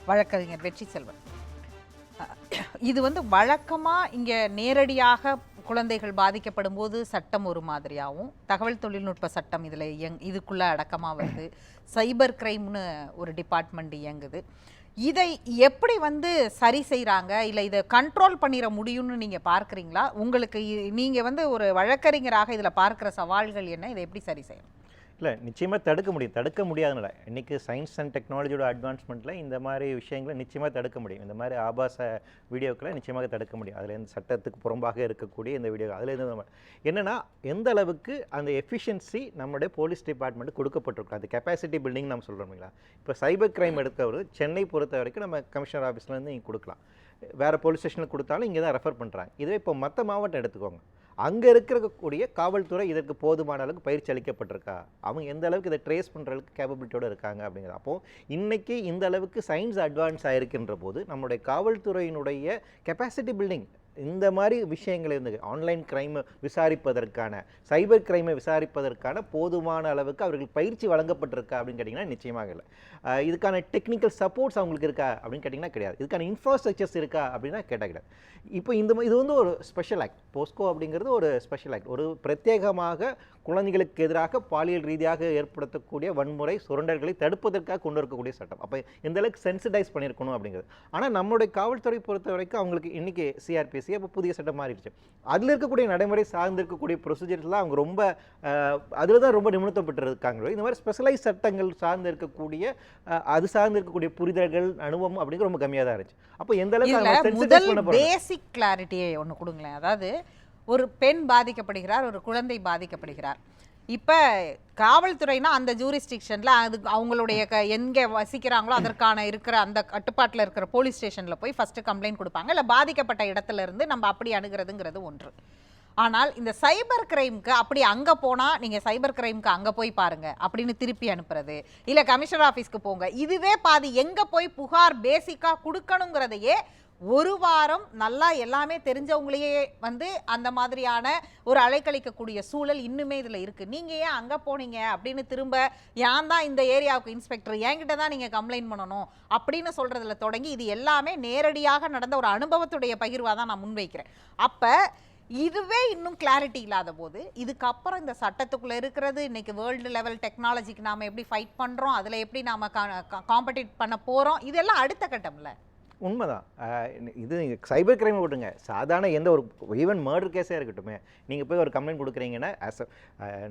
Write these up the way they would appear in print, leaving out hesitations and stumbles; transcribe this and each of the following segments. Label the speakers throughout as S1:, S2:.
S1: வழக்கறிஞர் வெற்றி செல்வன். இது வழக்கமாக இங்கே நேரடியாக குழந்தைகள் பாதிக்கப்படும் போது சட்டம் ஒரு மாதிரியாகவும், தகவல் தொழில்நுட்ப சட்டம் இதில் இதுக்குள்ளே அடக்கமாக வருது, சைபர் கிரைம்னு ஒரு டிபார்ட்மெண்ட் இயங்குது. இதை எப்படி சரி செய்கிறாங்க, இல்லை இதை கண்ட்ரோல் பண்ணிட முடியும்னு நீங்கள் பார்க்குறீங்களா? உங்களுக்கு நீங்கள் ஒரு வழக்கறிஞராக இதில் பார்க்குற சவால்கள் என்ன? இதை எப்படி சரி செய்யணும்?
S2: இல்லை, நிச்சயமாக தடுக்க முடியாதுன்னு. இன்றைக்கி சயின்ஸ் அண்ட் டெக்னாலஜியோட அட்வான்ஸ்மெண்ட்டில் இந்த மாதிரி விஷயங்களை நிச்சயமாக தடுக்க முடியும். இந்த மாதிரி ஆபாச வீடியோக்களை நிச்சயமாக தடுக்க முடியும். அதில் எந்த சட்டத்துக்கு புறம்பாக இருக்கக்கூடிய இந்த வீடியோ அதில் இருந்து என்னென்னா, எந்த அளவுக்கு அந்த எஃபிஷியன்சி நம்மளுடைய போலீஸ் டிபார்ட்மெண்ட் கொடுக்கப்பட்டிருக்கும், அந்த கெப்பாசிட்டி பில்டிங் நம்ம சொல்கிறோம் இல்லைங்களா. இப்போ சைபர் கிரைம் எடுத்தவர் சென்னை பொறுத்த வரைக்கும் நம்ம கமிஷனர் ஆஃபீஸ்லேருந்து இங்கே கொடுக்கலாம், வேறு போலீஸ் ஸ்டேஷனில் கொடுத்தாலும் இங்கே தான் ரெஃபர் பண்ணுறாங்க. இதுவே இப்போ மற்ற மாவட்டம் எடுத்துக்கோங்க, அங்கே இருக்கக்கூடிய காவல்துறை இதற்கு போதுமான அளவுக்கு பயிற்சி அளிக்கப்பட்டிருக்கா, அவங்க எந்த அளவுக்கு இதை ட்ரேஸ் பண்ணுறதுக்கு கேப்பபிலிட்டியோடு இருக்காங்க அப்படிங்கிறது. அப்போது இன்றைக்கி இந்த அளவுக்கு சயின்ஸ் அட்வான்ஸ் ஆகிருக்கின்ற போது நம்மளுடைய காவல்துறையினுடைய கெப்பாசிட்டி பில்டிங் இந்த மாதிரி விஷயங்கள் இருந்து ஆன்லைன் கிரைமை விசாரிப்பதற்கான, சைபர் கிரைமை விசாரிப்பதற்கான போதுமான அளவுக்கு அவர்கள் பயிற்சி வழங்கப்பட்டிருக்கா அப்படின்னு கேட்டிங்கன்னா நிச்சயமாக இல்லை. இதுக்கான டெக்னிக்கல் சப்போர்ட்ஸ் அவங்களுக்கு இருக்கா அப்படின்னு கேட்டிங்கன்னா கிடையாது. இதுக்கான இன்ஃப்ராஸ்ட்ரக்சர்ஸ் இருக்கா அப்படின்னா கேட்டால் கிடையாது. இப்போ இது ஒரு ஸ்பெஷல் ஆக்ட், போஸ்கோ அப்படிங்கிறது ஒரு ஸ்பெஷல் ஆக்ட், ஒரு பிரத்யேகமாக குழந்தைகளுக்கு எதிராக பாலியல் ரீதியாக ஏற்படுத்தக்கூடிய வன்முறை சுரண்டல்களை தடுப்பதற்காக கொண்டு இருக்கக்கூடிய சட்டம். அப்போ எந்த அளவுக்கு சென்சிடைஸ் பண்ணியிருக்கணும் அப்படிங்கிறது. ஆனால் நம்மளுடைய காவல்துறை பொறுத்த வரைக்கும் அவங்களுக்கு இன்றைக்கி சிஆர்பிசி அப்போ புதிய சட்டம் மாறிடுச்சு. அதில் இருக்கக்கூடிய நடைமுறை சார்ந்து இருக்கக்கூடிய ப்ரொசீஜர்ஸ்லாம் அவங்க ரொம்ப அதில் தான் ரொம்ப நிமித்தப்பட்டு இருக்காங்க. இந்த மாதிரி ஸ்பெஷலைஸ் சட்டங்கள் சார்ந்து இருக்கக்கூடிய அது சார்ந்து இருக்கக்கூடிய புரிதல்கள் அனுபவம் அப்படிங்கிற ரொம்ப கம்மியாக தான் இருந்துச்சு. அப்போ எந்த அளவுக்கு
S1: பேசிக் கிளாரிட்டியை ஒன்று கொடுங்களேன். அதாவது ஒரு பெண் பாதிக்கப்படுகிறார், ஒரு குழந்தை பாதிக்கப்படுகிறார். இப்போ காவல்துறைனா அந்த ஜூரிஸ்டிக்ஷனில் அது அவங்களுடைய எங்கே வசிக்கிறாங்களோ அதற்கான இருக்கிற அந்த கட்டுப்பாட்டில் இருக்கிற போலீஸ் ஸ்டேஷனில் போய் ஃபஸ்ட்டு கம்ப்ளைண்ட் கொடுப்பாங்க, இல்லை பாதிக்கப்பட்ட இடத்துல இருந்து நம்ம அப்படி அணுகிறதுங்கிறது ஒன்று. ஆனால் இந்த சைபர் கிரைமுக்கு அப்படி அங்கே போனால் நீங்கள் சைபர் கிரைமுக்கு அங்கே போய் பாருங்க அப்படின்னு திருப்பி அனுப்புறது, இல்லை கமிஷனர் ஆஃபீஸ்க்கு போங்க, இதுவே பாதி. எங்கே போய் புகார் பேசிக்காக கொடுக்கணுங்கிறதையே ஒரு வாரம் நல்லா எல்லாமே தெரிஞ்சவங்களையே அந்த மாதிரியான ஒரு அலைக்கழிக்கக்கூடிய சூழல் இன்னுமே இதில் இருக்குது. நீங்கள் ஏன் அங்கே போனீங்க அப்படின்னு திரும்ப ஏன் தான் இந்த ஏரியாவுக்கு இன்ஸ்பெக்டர் என்கிட்ட தான் நீங்கள் கம்ப்ளைண்ட் பண்ணணும் அப்படின்னு சொல்கிறதுல தொடங்கி இது எல்லாமே நேரடியாக நடந்த ஒரு அனுபவத்துடைய பகிர்வாக தான் நான் முன்வைக்கிறேன். அப்போ இதுவே இன்னும் கிளாரிட்டி இல்லாத போது இதுக்கப்புறம் இந்த சட்டத்துக்குள்ளே இருக்கிறது இன்னைக்கு வேர்ல்டு லெவல் டெக்னாலஜிக்கு நாம் எப்படி ஃபைட் பண்ணுறோம், அதில் எப்படி நாம் காம்படிட் பண்ண போகிறோம், இதெல்லாம் அடுத்த கட்டம்ல.
S2: உண்மைதான். இது சைபர் கிரைமை விட்டுங்க, சாதாரண எந்த ஒரு ஈவன் மர்டர் கேஸே இருக்கட்டுமே, நீங்கள் போய் ஒரு கம்ப்ளைண்ட் கொடுக்குறீங்கன்னா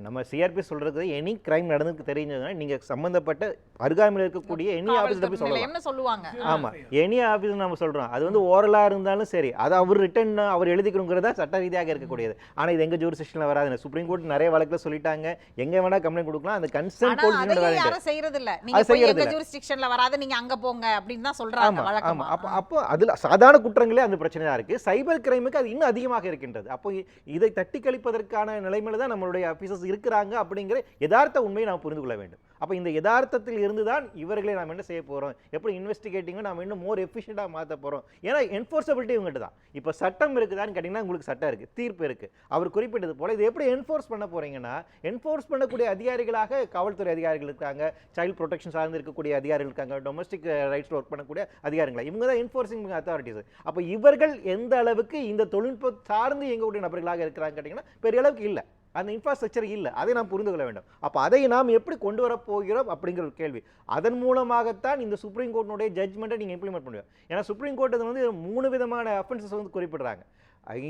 S2: நம்ம சிஆர்பி சொல்கிறது எனி கிரைம் நடந்துக்கு தெரிஞ்சதுன்னா நீங்கள் சம்மந்தப்பட்ட அருகாமையில் இருக்கக்கூடிய எனி ஆஃபீஸில் போய் சொல்லலாம்.
S1: என்ன சொல்லுவாங்க?
S2: ஆமாம், எனி ஆஃபீஸ் நம்ம சொல்கிறோம். அது ஓரலாக இருந்தாலும் சரி, அது அவர் ரிட்டன் அவர் எழுதிக்கணுங்கிறதா சட்ட ரீதியாக இருக்கக்கூடியது. ஆனால் இது எங்கள் ஜூரிஸ்டிக்ஷனில் வராது. சுப்ரீம் கோர்ட் நிறைய வழக்கில் சொல்லிட்டாங்க, எங்கே வேணால் கம்ப்ளைண்ட் கொடுக்கலாம், அந்த கன்சர்ன் கோர்ட்
S1: யாரும் செய்யறது இல்லை. நீங்கள் ஜூரிஸ்டிக்ஷனில் வராது, நீங்கள் அங்கே போங்க அப்படின்னு தான் சொல்கிறாங்க வழக்கமா.
S2: அப்போ அதில் சாதாரண குற்றங்களே அந்த பிரச்சனையாக இருக்குது. சைபர் கிரைமுக்கு அது இன்னும் அதிகமாக இருக்கின்றது. அப்போ இதை தட்டி கழிப்பதற்கான நிலைமையில தான் நம்மளுடைய ஆஃபீஸர்ஸ் இருக்கிறாங்க அப்படிங்கிற யதார்த்த உண்மையை நாம் புரிந்து கொள்ள வேண்டும். அப்போ இந்த யதார்த்தத்தில் இருந்து தான் இவர்களை நாம் என்ன செய்ய போகிறோம், எப்படி இன்வெஸ்டிகேட்டிங்கை நாம் இன்னும் மோர் எஃபிஷியண்டாக மாற்ற போகிறோம். ஏன்னா என்ஃபோர்ஸபிலிட்டி இவங்ககிட்ட தான். இப்போ சட்டம் இருக்குதான்னு கேட்டிங்கன்னா உங்களுக்கு சட்டம் இருக்குது, தீர்ப்பு இருக்குது. அவர் குறிப்பிட்டது போல் இது எப்படி என்ஃபோர்ஸ் பண்ண போகிறீங்கன்னா, என்ஃபோர்ஸ் பண்ணக்கூடிய அதிகாரிகளாக காவல்துறை அதிகாரிகள் இருக்காங்க, சைல்டு ப்ரொடெக்ஷன் சார்ந்து இருக்கக்கூடிய அதிகாரிகள் இருக்காங்க, டொமஸ்டிக் ரைட்ஸில் ஒர்க் பண்ணக்கூடிய அதிகாரிகள், இவங்க தான் என்ஃபோர்சிங் அத்தாரிட்டிஸ். அப்போ இவர்கள் எந்த அளவுக்கு இந்த தொழில்நுட்பம் சார்ந்து எங்களுடைய நபர்களாக இருக்கிறாங்க கேட்டிங்கன்னா பெரிய அளவுக்கு இல்லை, அந்த இன்ஃப்ராஸ்ட்ரக்சர் இல்லை. அதை நாம் புரிந்து கொள்ள வேண்டும். அப்போ அதை நாம் எப்படி கொண்டு வரப்போகிறோம் அப்படிங்கிற ஒரு கேள்வி. அதன் மூலமாகத்தான் இந்த சுப்ரீம் கோர்ட்டினுடைய ஜட்ஜ்மெண்ட்டை நீங்கள் இம்ப்ளிமெண்ட் பண்ணுவீங்க. ஏன்னா சுப்ரீம் கோர்ட் அது 3 விதமான அஃபென்சஸ் குறிப்பிடுறாங்க.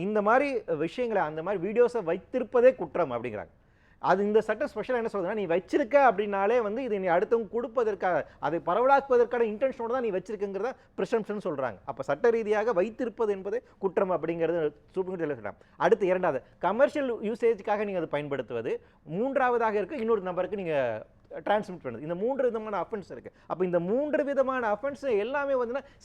S2: இந்த மாதிரி விஷயங்களை, அந்த மாதிரி வீடியோஸை வைத்திருப்பதே குற்றம் அப்படிங்கிறாங்க. அது இந்த சட்டம் ஸ்பெஷலாக என்ன சொல்றதுன்னா, நீ வச்சிருக்க அப்படின்னாலே இதை நீ அடுத்தவங்க கொடுப்பதற்காக, அதை பரவலாக்குவதற்கான இன்டென்ஷனோட தான் நீ வச்சிருக்குங்கிறத ப்ரிசம்ப்ஷன் சொல்றாங்க. அப்போ சட்ட ரீதியாக வைத்திருப்பது என்பது குற்றம் அப்படிங்கிறது சுப்ரீம் கோர்ட் சொல்றாங்க. அடுத்து இரண்டாவது, கமர்ஷியல் யூசேஜுக்காக நீங்கள் அதை பயன்படுத்துவது. மூன்றாவதாக இருக்கு, இன்னொரு நம்பருக்கு நீங்கள் டிரான்ஸ்மிட் பண்ணுது. இந்த 3 விதமான அஃபென்ஸ் இருக்குது. அப்போ இந்த 3 விதமான அஃபென்ஸ் எல்லாமே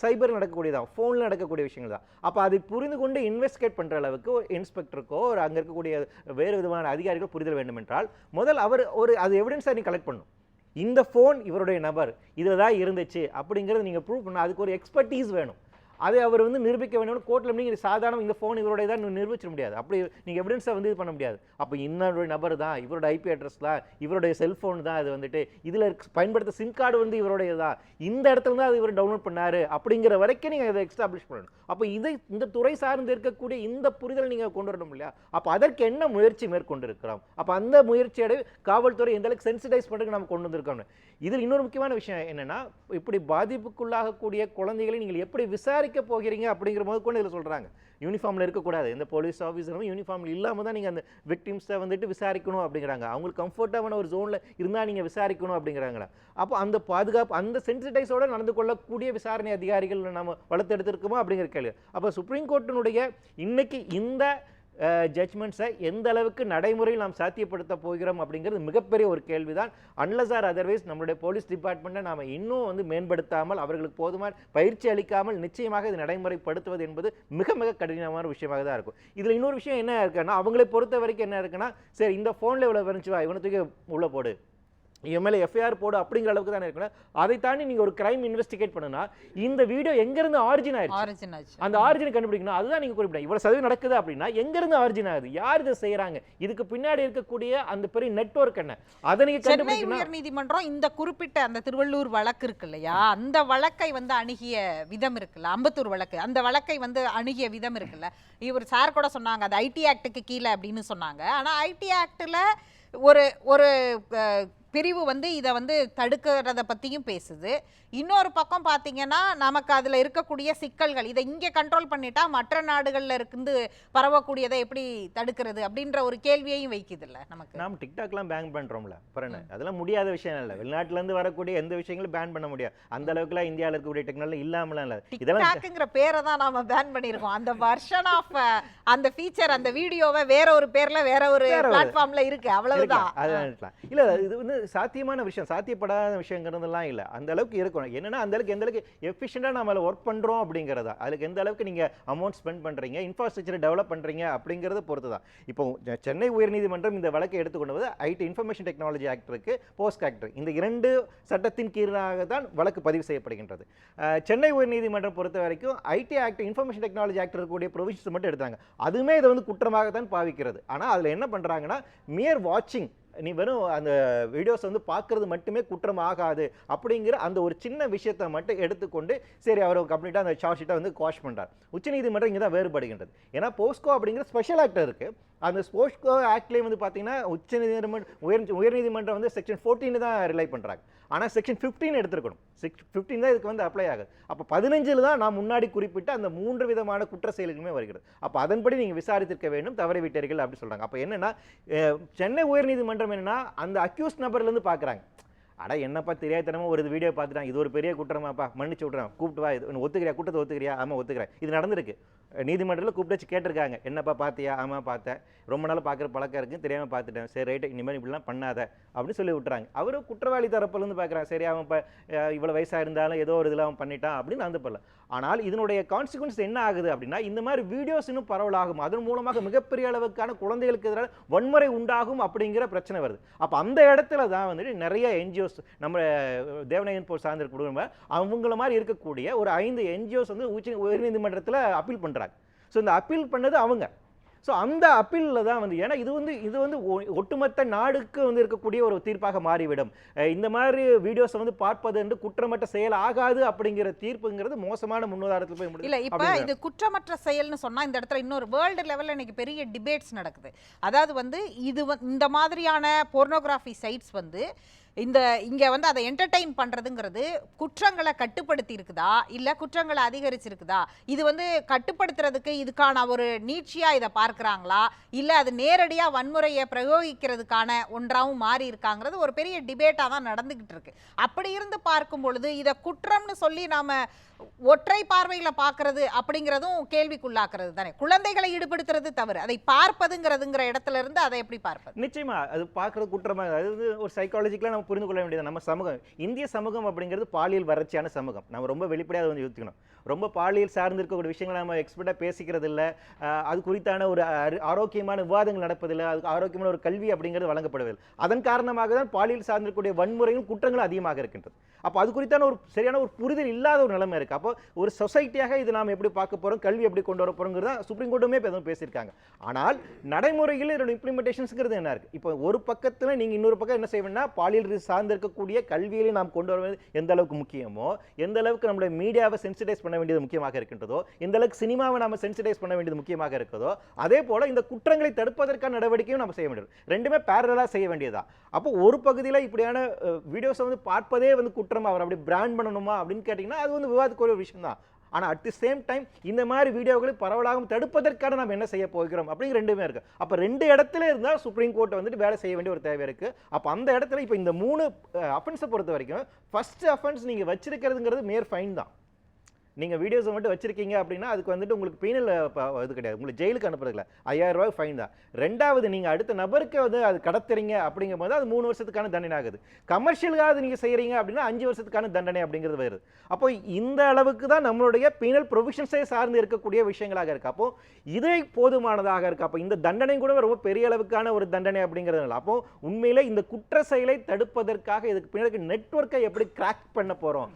S2: சைபரில் நடக்கக்கூடியதான், ஃபோனில் நடக்கக்கூடிய விஷயங்கள் தான். அப்போ அதை புரிந்து கொண்டு இன்வெஸ்டிகேட் பண்ணுற அளவுக்கு ஒரு இன்ஸ்பெக்டருக்கோ ஒரு அங்கே இருக்கக்கூடிய வேறு விதமான அதிகாரிகள் புரிதல் வேண்டும் என்றால் முதல் அவர் அது எவிடன்ஸாக நீ கலெக்ட் பண்ணணும். இந்த ஃபோன் இவருடைய நபர் இதில் தான் இருந்துச்சு அப்படிங்கிறது நீங்கள் ப்ரூவ் பண்ண, அதுக்கு ஒரு எக்ஸ்பர்டீஸ் வேணும். அதை அவர் வந்து நிரூபிக்க வேண்டும். கோர்ட்டில் நீங்கள் சாதாரண இந்த ஃபோன் இவருடைய தான் நிரூபிச்சிட முடியாது. அப்படி நீங்கள் எவிடன்ஸை வந்து இது பண்ண முடியாது. அப்போ இன்னொரு நபர் தான், இவரோட ஐபி அட்ரஸ் தான், இவருடைய செல்ஃபோன் தான், அது வந்துட்டு இதில் பயன்படுத்த சிம் கார்டு வந்து இவருடைய தான், இந்த இடத்துல தான் அது இவர் டவுன்லோட் பண்ணாரு அப்படிங்கிற வரைக்கும் நீங்கள் அதை எஸ்டாப்ளிஷ் பண்ணணும். அப்போ இந்த துறை சார்ந்து இருக்கக்கூடிய இந்த புரிதல் நீங்கள் கொண்டு வரணும் இல்லையா? அப்போ அதற்கு என்ன முயற்சி மேற்கொண்டு இருக்கிறோம்? அப்போ அந்த முயற்சியோட காவல்துறை எந்த அளவுக்கு சென்சிடைஸ் பண்ணுறதுக்கு நம்ம கொண்டு வந்திருக்கோம். இதில் இன்னொரு முக்கியமான விஷயம் என்னன்னா, இப்படி பாதிப்புக்குள்ளாகக்கூடிய குழந்தைகளை நீங்கள் எப்படி விசாரிக்க போகிறீங்க அப்படிங்கிற போது கொண்டு இதில் சொல்றாங்க. யூனிஃபார்மில் இருக்கக்கூடாது, எந்த போலீஸ் ஆஃபீஸரும் யூனிஃபார்மில் இல்லாமல் தான் நீங்கள் அந்த விக்டிம்ஸை வந்துட்டு விசாரிக்கணும் அப்படிங்கிறாங்க. அவங்களுக்கு கம்ஃபர்டபுளான ஒரு ஜோனில் இருந்தால் நீங்கள் விசாரிக்கணும் அப்படிங்கிறாங்களா? அப்போ அந்த பாதுகாப்பு, அந்த சென்சிடைஸோடு நடந்து கொள்ளக்கூடிய விசாரணை அதிகாரிகள் நம்ம வளர்த்தெடுத்திருக்கோமோ அப்படிங்கிற கேள்வி. அப்போ சுப்ரீம் கோர்ட்டினுடைய இன்னைக்கு இந்த ஜட்ஜ்மெண்ட்ஸை எந்த அளவுக்கு நடைமுறையில் நாம் சாத்தியப்படுத்த போகிறோம் அப்படிங்கிறது மிகப்பெரிய ஒரு கேள்விதான். அன்லஸ் ஆர் அதர்வைஸ் நம்மளுடைய போலீஸ் டிபார்ட்மெண்ட்டை நாம் இன்னும் வந்து மேம்படுத்தாமல், அவர்களுக்கு போதுமான பயிற்சி அளிக்காமல் நிச்சயமாக இது நடைமுறைப்படுத்துவது என்பது மிக மிக கடினமான விஷயமாக தான் இருக்கும். இதில் இன்னொரு விஷயம் என்ன இருக்குன்னா, அவங்களை பொறுத்த வரைக்கும் என்ன இருக்குன்னா, சரி இந்த ஃபோனில் இவ்வளோ வந்துச்சுவா, இவனை தூக்கி உள்ளே போடு, இவன் மேலே எஃப்ஐஆர் போடு அப்படிங்கிற அளவுக்கு தானே இருக்கணும். அதை தாண்டி நீங்கள் ஒரு கிரைம் இன்வெஸ்டிகேட் பண்ணுனா இந்த வீடியோ எங்கேருந்து ஆரிஜின் ஆயிடுச்சு, அந்த ஆரிஜின் கண்டுபிடிக்கணும். அதுதான் நீங்கள் குறிப்பிட்ட இவ்வளோ சதவீதம் நடக்குது அப்படின்னா எங்கேருந்து ஆரிஜின் ஆகுது, யார் இதை செய்கிறாங்க, இதுக்கு பின்னாடி இருக்கக்கூடிய அந்த பெரிய நெட்வொர்க் என்ன, அதை நீங்கள் கண்டுபிடிக்கணும்.
S1: உயர்நீதிமன்றம் இந்த குறிப்பிட்ட அந்த திருவள்ளூர் வழக்கு இருக்கு இல்லையா, அந்த வழக்கை வந்து அணுகிய விதம் இருக்குல்ல, அம்பத்தூர் வழக்கு, அந்த வழக்கை வந்து அணுகிய விதம் இருக்குல்ல, இவர் சார் கூட சொன்னாங்க அது ஐடி ஆக்டுக்கு கீழே அப்படின்னு சொன்னாங்க. ஆனால் ஐடி ஆக்டில் ஒரு ஒரு பிரிவு வந்து இதை வந்து தடுக்கிறத பற்றியும் பேசுது. இன்னொரு பக்கம் பார்த்தீங்கன்னா நமக்கு அதில் இருக்கக்கூடிய சிக்கல்கள், இதை இங்கே கண்ட்ரோல் பண்ணிட்டா மற்ற நாடுகளில் இருந்து பரவக்கூடியதை எப்படி தடுக்கிறது அப்படின்ற ஒரு கேள்வியையும் வைக்குதுல்ல நமக்கு.
S2: நாம் டிக்டாக்லாம் பேன் பண்ணுறோம்ல, அப்புறம் அதெல்லாம் முடியாத விஷயம் இல்லை. வெளிநாட்டிலேருந்து வரக்கூடிய எந்த விஷயங்களும் பேன் பண்ண முடியாது. அந்த அளவுக்குலாம் இந்தியாவில் இருக்கக்கூடிய டெக்னாலஜி இல்லாமலாம் இல்லை.
S1: டிக்டாக்ங்கிற பேரை தான் நாம பேன் பண்ணியிருக்கோம். அந்த வெர்ஷன் ஆஃப் அந்த ஃபீச்சர், அந்த வீடியோவை வேற ஒரு பேர்ல வேற ஒரு பிளாட்ஃபார்ம்ல இருக்கு, அவ்வளவுதான்.
S2: இல்லை, இது வந்து சாத்தியமான விஷயம், சாத்தியப்படாத விஷயங்கிறதுலாம் இல்லை. அந்த அளவுக்கு இருக்கும். என்னன்னா அந்த அளவுக்கு எந்த அளவுக்கு எஃபிஷியண்டாக நம்ம ஒர்க் பண்ணுறோம் அப்படிங்கிறதா, அதுக்கு எந்த அளவுக்கு நீங்கள் அமௌண்ட் ஸ்பெண்ட் பண்ணுறீங்க, இன்ஃப்ராஸ்ட்ரக்சரை டெவலப் பண்ணுறீங்க அப்படிங்கிறத பொறுத்து தான். இப்போ சென்னை உயர்நீதிமன்றம் இந்த வழக்கை எடுத்துக்கொண்டு ஐடி இன்ஃபர்மேஷன் டெக்னாலஜி ஆக்ட் இருக்கு, போஸ்ட் ஆக்ட், இந்த 2 சட்டத்தின் கீழாக தான் வழக்கு பதிவு செய்யப்படுகின்றது. சென்னை உயர்நீதிமன்றம் பொறுத்த வரைக்கும் ID act, information technology act இருக்கக்கூடிய ப்ரொவிஷன்ஸ் மட்டும் எடுத்தாங்க. அதுவுமே இதை வந்து குற்றமாக தான் பாவிக்கிறது. ஆனால் அதில் என்ன பண்ணுறாங்கன்னா, மியர் வாட்சிங், நீ வெறும் அந்த வீடியோஸ் வந்து பார்க்கறது மட்டுமே குற்றம் ஆகாது அப்படிங்கிற அந்த ஒரு சின்ன விஷயத்தை மட்டும் எடுத்துக்கொண்டு சரி அவர் கம்ப்ளீட்டாக அந்த சார்ஜ் ஷீட்டை வந்து குவாஷ் பண்ணுறார். உச்சநீதிமன்றம் இங்கே தான் வேறுபடுகின்றது. ஏன்னா போஸ்கோ அப்படிங்கிற ஸ்பெஷல் ஆக்ட் இருக்குது. அந்த போஸ்கோ ஆக்ட்லேயே வந்து பார்த்தீங்கன்னா உயர்நீதிமன்றம் வந்து செக்ஷன் 14 தான் ரிலை பண்ணுறாங்க. ஆனால் செக்ஷன் 15 எடுத்துருக்கணும். 15 தான் இதுக்கு வந்து அப்ளை ஆகுது. அப்போ 15 தான் நான் முன்னாடி குறிப்பிட்ட அந்த 3 விதமான குற்ற செயல்களுமே வருகிறது. அப்போ அதன்படி நீங்கள் விசாரித்திருக்க வேண்டும், தவறிவிட்டீர்கள் அப்படின்னு சொல்கிறாங்க. அப்போ என்னென்னா சென்னை உயர்நீதிமன்றம் என்னென்னா அந்த அக்யூஸ்ட் நபர்லேருந்து பார்க்குறாங்க, அட என்னப்பா தெரியாதனமாக ஒரு வீடியோ பார்த்துட்டாங்க, இது ஒரு பெரிய குற்றமாப்பா, மன்னிச்சு விட்றேன், கூப்பிட்டு வா, இது ஒத்துக்கிறியா, குற்றத்தை ஒத்துக்கிறியா, ஆமாம் ஒத்துக்கிறேன், இது நடந்திருக்கு, நீதிமன்றத்தில் கூப்பிட்டு வச்சு கேட்டிருக்காங்க, என்னப்பா பார்த்தியா, ஆமாம் பார்த்தேன், ரொம்ப நாள் பார்க்குற பழக்கம் இருக்குது, தெரியாமல் பார்த்துட்டேன், சரி ரைட்டு இனிமேல் இப்படிலாம் பண்ணாத அப்படின்னு சொல்லி விட்டுறாங்க. அவரும் குற்றவாளி தரப்புலேருந்து பார்க்குறாங்க, சரி அவன் இப்போ இவ்வளோ வயசாக இருந்தாலும் ஏதோ ஒரு இதில் அவன் பண்ணிட்டான் அப்படின்னு அந்த பண்ணல. ஆனால் இதனுடைய கான்சிக்வன்ஸ் என்ன ஆகுது அப்படின்னா, இந்த மாதிரி வீடியோஸ் இன்னும் பரவலாகும், அதன் மூலமாக மிகப்பெரிய அளவுக்கான குழந்தைகளுக்கு எதிராக வன்முறை உண்டாகும் அப்படிங்கிற பிரச்சனை வருது. அப்போ அந்த இடத்துல தான் வந்துட்டு நிறைய என்ஜிஓஸ், நம்ம தேவநாயகன் போர் சார்ந்த குடும்பம் அவங்கள மாதிரி இருக்கக்கூடிய ஒரு 5 என்ஜிஓஸ் வந்து உயர்நீதிமன்றத்தில் அப்பீல் பண்ணுறாங்க. ஸோ இந்த அப்பீல் பண்ணது அவங்க. ஸோ அந்த அப்பீலில் தான் வந்து, ஏன்னா இது வந்து ஒட்டுமொத்த நாடுக்கு வந்து இருக்கக்கூடிய ஒரு தீர்ப்பாக மாறிவிடும். இந்த மாதிரி வீடியோஸை வந்து பார்ப்பது என்று குற்றமற்ற செயல் ஆகாது அப்படிங்கிற தீர்ப்புங்கிறது மோசமான முன்னுதாரணத்தில் போய் முடியும்.
S1: இல்லை, இப்போ இது குற்றமற்ற செயல்னு சொன்னால் இந்த இடத்துல இன்னொரு வேர்ல்டு லெவலில் இன்னைக்கு பெரிய டிபேட்ஸ் நடக்குது. அதாவது வந்து இந்த மாதிரியான போர்னோகிராஃபி சைட்ஸ் வந்து இங்கே வந்து அதை என்டர்டெயின் பண்ணுறதுங்கிறது குற்றங்களை கட்டுப்படுத்தி இருக்குதா இல்லை குற்றங்களை அதிகரிச்சிருக்குதா, இது வந்து கட்டுப்படுத்துறதுக்கு இதுக்கான ஒரு நீட்சியாக இதை பார்க்குறாங்களா இல்லை அது நேரடியாக வன்முறையை பிரயோகிக்கிறதுக்கான ஒன்றாகவும் மாறி இருக்காங்கிறது ஒரு பெரிய டிபேட்டாக தான் நடந்துக்கிட்டு இருக்கு. அப்படி இருந்து பார்க்கும் பொழுது இதை குற்றம்னு சொல்லி நாம் ஒற்றை பார்வையில் பார்க்கறது அப்படிங்கிறதும் கேள்விக்குள்ளாக்குறது தானே. குழந்தைகளை ஈடுபடுத்துறது தவறு, அதை பார்ப்பதுங்கிற இடத்துல இருந்து அதை எப்படி பார்ப்பது?
S2: நிச்சயமா அது பார்க்கறது குற்றமாக, அதாவது ஒரு சைக்காலஜிக்கலாக நம்ம புரிந்து கொள்ள வேண்டியது நம்ம சமூகம், இந்திய சமூகம் அப்படிங்கிறது பாலியல் வறட்சியான சமூகம். நம்ம ரொம்ப வெளிப்படையாக வந்து யோசிக்கணும். ரொம்ப பாலியல் சார்ந்து இருக்கக்கூடிய விஷயங்களை நம்ம எக்ஸ்பர்ட்டாக பேசிக்கிறது இல்லை. அது குறித்தான ஒரு ஆரோக்கியமான விவாதங்கள் நடப்பதில்லை. அதுக்கு ஆரோக்கியமான ஒரு கல்வி அப்படிங்கிறது வழங்கப்படுவதில்லை. அதன் காரணமாக தான் பாலியல் சார்ந்திருக்கக்கூடிய வன்முறையும் குற்றங்களும் அதிகமாக இருக்கின்றது. அப்போ அது குறித்தான ஒரு சரியான ஒரு புரிதல் இல்லாத ஒரு நிலைமை இருக்குது. அப்போ ஒரு சொசைட்டியாக இது நாம் எப்படி பார்க்க போகிறோம், கல்வி எப்படி கொண்டு வர போகிறோங்கிறது தான் சுப்ரீம் கோர்ட்டுமே இப்போ எதுவும் பேசியிருக்காங்க. ஆனால் நடைமுறையில் இதோட இம்ப்ளிமெண்டேஷன்ஸுங்கிறது என்ன இருக்குது? இப்போ ஒரு பக்கத்தில் நீங்கள் இன்னொரு பக்கம் என்ன செய்யணும்னா, பாலியல் சார்ந்து இருக்கக்கூடிய கல்வியிலே நாம் கொண்டு வருவது எந்த அளவுக்கு முக்கியமோ, எந்த அளவுக்கு நம்மளுடைய மீடியாவை சென்சிடைஸ் பண்ண வேண்டியது முக்கியமாக இருக்கின்றதோ, எந்த அளவுக்கு சினிமாவை நாம சென்சிடைஸ் பண்ண வேண்டியது முக்கியமாக இருக்கிறதோ, அதே போல இந்த குற்றங்களை தடுப்பதற்கான நடவடிக்கையும் நம்ம செய்ய வேண்டியது. ரெண்டுமே பேரலா செய்ய வேண்டியதா. அப்போ ஒரு பகுதியில் இப்படியான வீடியோஸை வந்து பார்ப்பதே வந்து குற்றம், அவர் அப்படி பிராண்ட் பண்ணணுமா அப்படின்னு கேட்டிங்கன்னா அது வந்து விவாதத்துக்குரிய ஒரு விஷயம் தான். ஆனால் அட் தி சேம் டைம் இந்த மாதிரி வீடியோக்களை பரவலாக தடுப்பதற்கான நம்ம என்ன செய்ய போகிறோம் அப்படிங்கிற ரெண்டுமே இருக்கு. அப்போ ரெண்டு இடத்துல இருந்தால் சுப்ரீம் கோர்ட்டை வந்துட்டு வேலை செய்ய வேண்டிய ஒரு தேவை இருக்கு. அப்போ அந்த இடத்துல இப்போ இந்த 3 அஃபென்ஸை பொறுத்த வரைக்கும் ஃபர்ஸ்ட் அஃபென்ஸ் நீங்கள் வச்சிருக்கிறதுங்கிறது மேயர் ஃபைன் தான். நீங்கள் வீடியோஸை மட்டும் வச்சிருக்கீங்க அப்படின்னா அதுக்கு வந்துட்டு உங்களுக்கு பீனல் இது கிடையாது, உங்களுக்கு ஜெயிலுக்கு அனுப்புறதுல 5000 ரூபாய் ஃபைன் தான். ரெண்டாவது நீங்கள் அடுத்த நபருக்கு வந்து அது கடத்துறீங்க அப்படிங்கும் போது அது 3 வருஷத்துக்கான தண்டனை ஆகுது. கமர்ஷியலுக்காக நீங்கள் செய்கிறீங்க அப்படின்னா 5 வருஷத்துக்கான தண்டனை அப்படிங்கிறது வருது. அப்போ இந்த அளவுக்கு தான் நம்மளுடைய பீனல் ப்ரொவிஷன்ஸை சார்ந்து இருக்கக்கூடிய விஷயங்களாக இருக்குது. அப்போ இதை போதுமானதாக இருக்குது. அப்போ இந்த தண்டனை கூட ரொம்ப பெரிய அளவுக்கான ஒரு தண்டனை அப்படிங்கிறதுனால அப்போ உண்மையிலே இந்த குற்ற செயலை தடுப்பதற்காக இதுக்கு பின்னாடி நெட்வொர்க்கை எப்படி கிராக் பண்ண போகிறோம்,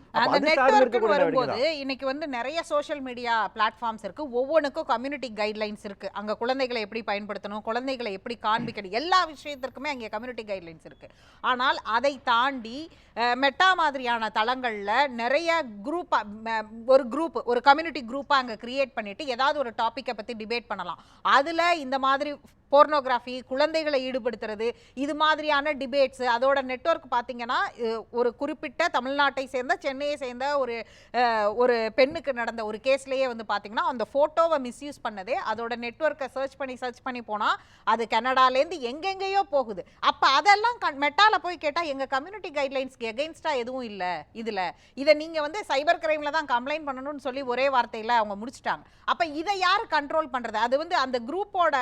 S1: இன்னைக்கு வந்து நிறைய சோஷியல் மீடியா பிளாட்ஃபார்ம்ஸ் இருக்கு. ஒவ்வொன்றுக்கும் கம்யூனிட்டி கைட்லைன்ஸ் இருக்கு. அங்க குழந்தைகளை எப்படி பயன்படுத்தணும், குழந்தைகளை எப்படி காண்பிக்கணும், எல்லா விஷயத்திற்குமே அங்கே கம்யூனிட்டி கைட்லைன்ஸ் இருக்கு. ஆனால் அதை தாண்டி மெட்டா மாதிரியான தளங்கள்ல நிறைய ஒரு கம்யூனிட்டி குரூப்பா அங்க கிரியேட் பண்ணிட்டு ஏதாவது ஒரு டாபிக்கை பத்தி டிபேட் பண்ணலாம். அதுல இந்த மாதிரி போர்னோகிராஃபி, குழந்தைகளை ஈடுபடுத்துறது, இது மாதிரியான டிபேட்ஸ், அதோட நெட்வொர்க் பார்த்தீங்கன்னா ஒரு குறிப்பிட்ட தமிழ்நாட்டை சேர்ந்த சென்னையை சேர்ந்த ஒரு பெண்ணுக்கு நடந்த ஒரு கேஸ்லேயே வந்து பார்த்தீங்கன்னா அந்த ஃபோட்டோவை மிஸ்யூஸ் பண்ணதே அதோட நெட்வொர்க்கை சர்ச் பண்ணி போனால் அது கனடாலேருந்து எங்கெங்கேயோ போகுது. அப்போ அதெல்லாம் மெட்டாவில் போய் கேட்டால் எங்கள் கம்யூனிட்டி கைட்லைன்ஸ்க்கு எகெயின்ஸ்டாக எதுவும் இல்லை, இதை நீங்கள் வந்து சைபர் கிரைமில் தான் கம்ப்ளைண்ட் பண்ணணும்னு சொல்லி ஒரே வார்த்தையில் அவங்க முடிச்சிட்டாங்க. அப்போ இதை யார் கண்ட்ரோல் பண்ணுறது? அது வந்து அந்த குரூப்போட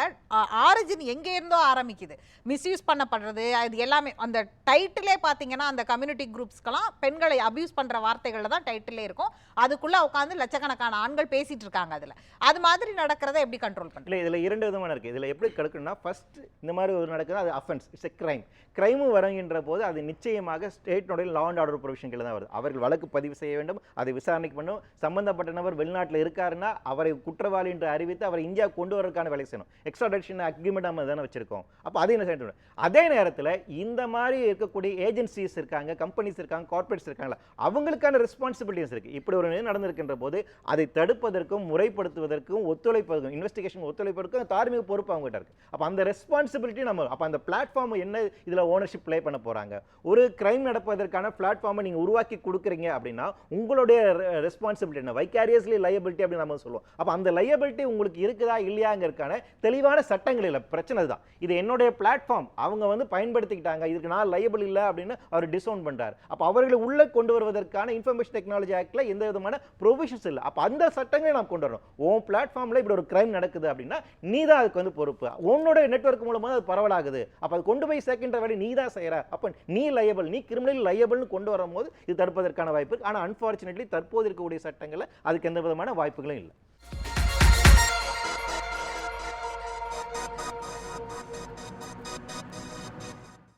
S1: ஆரிஜின் எங்கே இருந்தோ ஆரம்பிக்குது. மிஸ்யூஸ் பண்ணப்படுறது அது எல்லாமே அந்த டைட்டிலே பார்த்தீங்கன்னா அந்த கம்யூனிட்டி குரூப்ஸ்க்கெல்லாம் பெண்களை அபியூஸ் பண்ணுற வார்த்தைகளில் தான் டைட்டிலே இருக்கும். அதுக்குள்ளே உட்காந்து லட்சக்கணக்கான ஆண்கள் பேசிட்டு இருக்காங்க. அதில் அது மாதிரி நடக்கிறத எப்படி கண்ட்ரோல் பண்ணுறது?
S2: இல்லை, இதில் 2 விதமான இருக்குது. இதில் எப்படி கிடைக்கணும்னா, ஃபர்ஸ்ட் இந்த மாதிரி ஒரு நடக்குது, அது அஃபென்ஸ், இட்ஸ் எ கிரைம். கிரைமும் வருகின்ற போது அது நிச்சயமாக ஸ்டேட்னுடைய லா அண்ட் ஆர்டர் ப்ரொவிஷன்கள் தான் வருது. அவர்கள் வழக்கு பதிவு செய்ய வேண்டும், அதை விசாரணைக்கு பண்ணும். சம்பந்தப்பட்ட நபர் வெளிநாட்டில் இருக்காருன்னா அவரை குற்றவாளி என்று அறிவித்து அவரை இந்தியா கொண்டு வரதுக்கான வேலை செய்யணும். எக்ஸ்ட்ராடிஷன் அக்ரிமெண்ட் நம்ம தானே வச்சிருக்கோம். அப்போ அதை என்ன செய்யணும்? அதே நேரத்தில் இந்த மாதிரி இருக்கக்கூடிய ஏஜென்சிஸ் இருக்காங்க, கம்பெனிஸ் இருக்காங்க, கார்பரேட்ஸ் இருக்காங்களா, அவங்களுக்கான ரெஸ்பான்சிபிலிட்டிஸ் இருக்குது. இப்படி ஒரு நடந்திருக்கின்ற போது அதை தடுப்பதற்கும் முறைப்படுத்துவதற்கும் ஒத்துழைப்பதற்கும் இன்வெஸ்டிகேஷன் ஒத்துழைப்பதற்கும் தார்மீக பொறுப்பு அவங்ககிட்ட இருக்கு. அப்போ அந்த ரெஸ்பான்சிபிலிட்டி நம்ம அப்போ அந்த பிளாட்ஃபார்ம் என்ன இதில் ஓனர்ஷிப் ப்ளே பண்ண போறாங்க. ஒரு கிரைம் நடப்பதற்கான பிளாட்ஃபார்மை நீங்க உருவாக்கி கொடுக்குறீங்க அப்படின்னா உங்களுடைய ரெஸ்பான்சிபிலிட்டி என்ன, வைக்காரியஸ்லி லயபிலிட்டி அப்படின்னு நம்ம சொல்லுவோம். அப்போ அந்த லயபிலிட்டி உங்களுக்கு இருக்குதா இல்லையாங்கிறதுக்கான தெளிவான சட்டங்கள் இல்லை. பிரச்சனை தான், இது என்னுடைய பிளாட்ஃபார்ம், அவங்க வந்து பயன்படுத்திக்கிட்டாங்க, இதுக்கு நான் லயபிள் இல்லை அப்படின்னு அவர் டிசவுன் பண்றாரு. அப்போ அவர்களை உள்ள கொண்டு வருவதற்கான இன்ஃபர்மேஷன் டெக்னாலஜி ஆக்ட்ல எந்த விதமான ப்ரொவிஷன்ஸ் இல்லை. அப்போ அந்த சட்டங்களை நாம் கொண்டு வரணும். உன் பிளாட்ஃபார்ம்ல இப்படி ஒரு கிரைம் நடக்குது அப்படின்னா நீ தான் அதுக்கு வந்து பொறுப்பு. உன்னோட நெட்வொர்க் மூலமாக அது பரவலாகுது, அப்போ அது கொண்டு போய் சேர்க்கின்ற வேலை நீ தான் செய்யற. அப்போ நீ லயபிள், நீ கிரிமினல் லயபிள்னு கொண்டு வரும்போது இது தடுப்பதற்கான வாய்ப்பு இருக்கு. ஆனால் அன்பார்ச்சுனேட்லி தற்போது இருக்கக்கூடிய சட்டங்களில் அதுக்கு எந்த விதமான வாய்ப்புகளும் இல்லை.